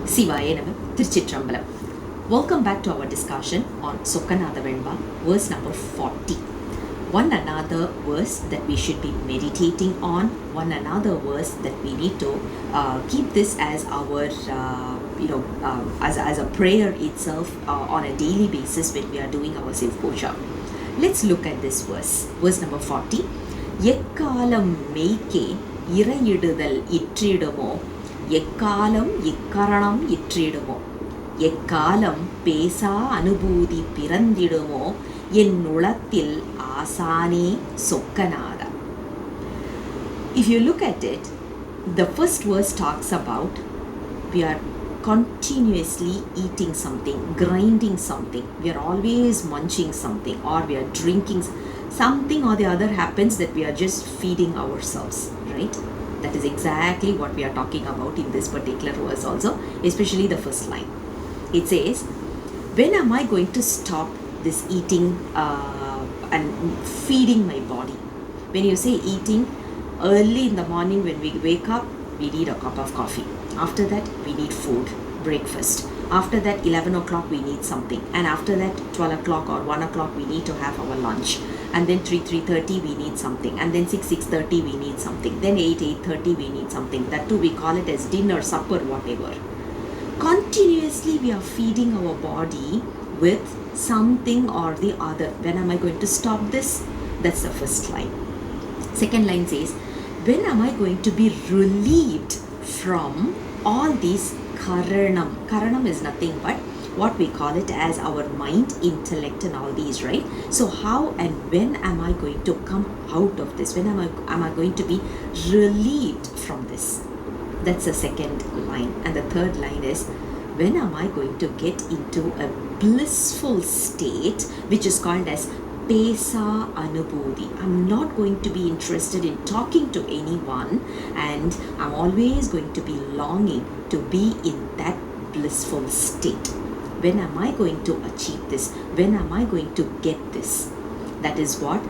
Sivaya Nama, Tiruchitrambalam. Welcome back to our discussion on Sokkanatha Venba, verse number 40. One another verse that we should be meditating on, one another verse that we need to keep this as our, as a prayer itself on a daily basis when we are doing our self-puja. Let's look at this verse number 40. Ekkaalam Meikkey இறையிடுதல் இற்றிடுமோ எக்காலம் இக்கரணம் இற்றிடுமோ எக்காலம் பேசா அனுபூதி பிறந்திடுமோ என் உளத்தில் ஆசானே சொக்கநாதா. If you look at it, the first verse talks about we are continuously eating something, grinding something, we are always munching something, or we are drinking something or the other happens that we are just feeding ourselves, right? That is exactly what we are talking about in this particular verse also, especially the first line. It says, when am I going to stop this eating and feeding my body? When you say eating, early in the morning when we wake up, we need a cup of coffee. After that, we need food, breakfast. After that, 11 o'clock, we need something. And after that, 12 o'clock or 1 o'clock, we need to have our lunch. And then 3:30, we need something. And then 6:30, we need something. Then 8:30, we need something. That too, we call it as dinner, supper, whatever. Continuously, we are feeding our body with something or the other. When am I going to stop this? That's the first line. Second line says, when am I going to be relieved from all these karanam? Karanam is nothing but what we call it as our mind, intellect and all these, right? So how and when am I going to come out of this? When am I going to be relieved from this? That's the second line. And the third line is, when am I going to get into a blissful state which is called as Pesa Anubodhi? I'm not going to be interested in talking to anyone, and I'm always going to be longing to be in that blissful state. When am I going to achieve this? When am I going to get this? That is what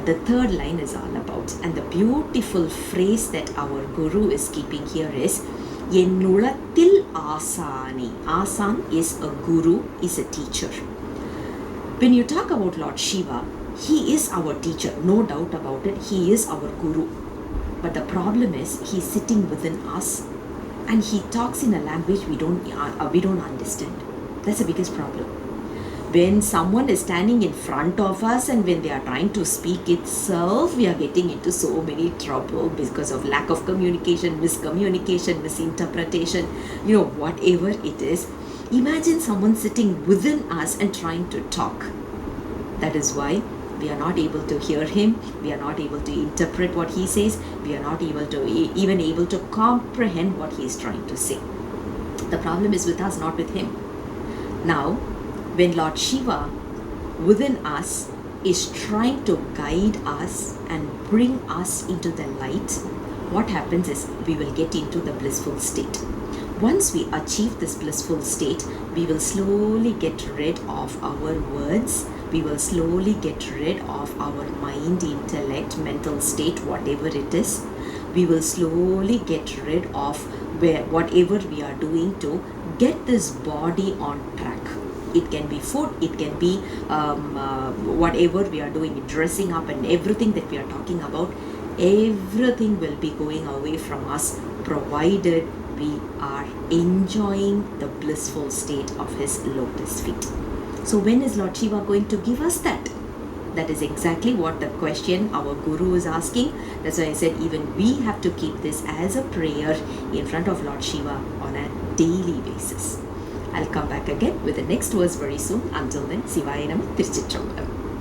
the third line is all about. And the beautiful phrase that our Guru is keeping here is, Ennulathil Asani. Asan is a Guru, is a teacher. When you talk about Lord Shiva, he is our teacher, no doubt about it. He is our Guru. But the problem is, he is sitting within us and he talks in a language we don't understand. That's the biggest problem. When someone is standing in front of us and when they are trying to speak itself, we are getting into so many trouble because of lack of communication, miscommunication, misinterpretation, whatever it is. Imagine someone sitting within us and trying to talk. That is why we are not able to hear him. We are not able to interpret what he says. We are not even able to comprehend what he is trying to say. The problem is with us, not with him. Now, when Lord Shiva within us is trying to guide us and bring us into the light, what happens is we will get into the blissful state. Once we achieve this blissful state, we will slowly get rid of our words. We will slowly get rid of our mind, intellect, mental state, whatever it is. We will slowly get rid of whatever we are doing to get this body on track. It can be food, it can be whatever we are doing, dressing up and everything that we are talking about. Everything will be going away from us, provided we are enjoying the blissful state of his lotus feet. So when is Lord Shiva going to give us that? That is exactly what the question our Guru is asking. That's why I said even we have to keep this as a prayer in front of Lord Shiva on a daily basis. I'll come back again with the next verse very soon. Until then, Sivaya Nama, Tiruchitrambalam.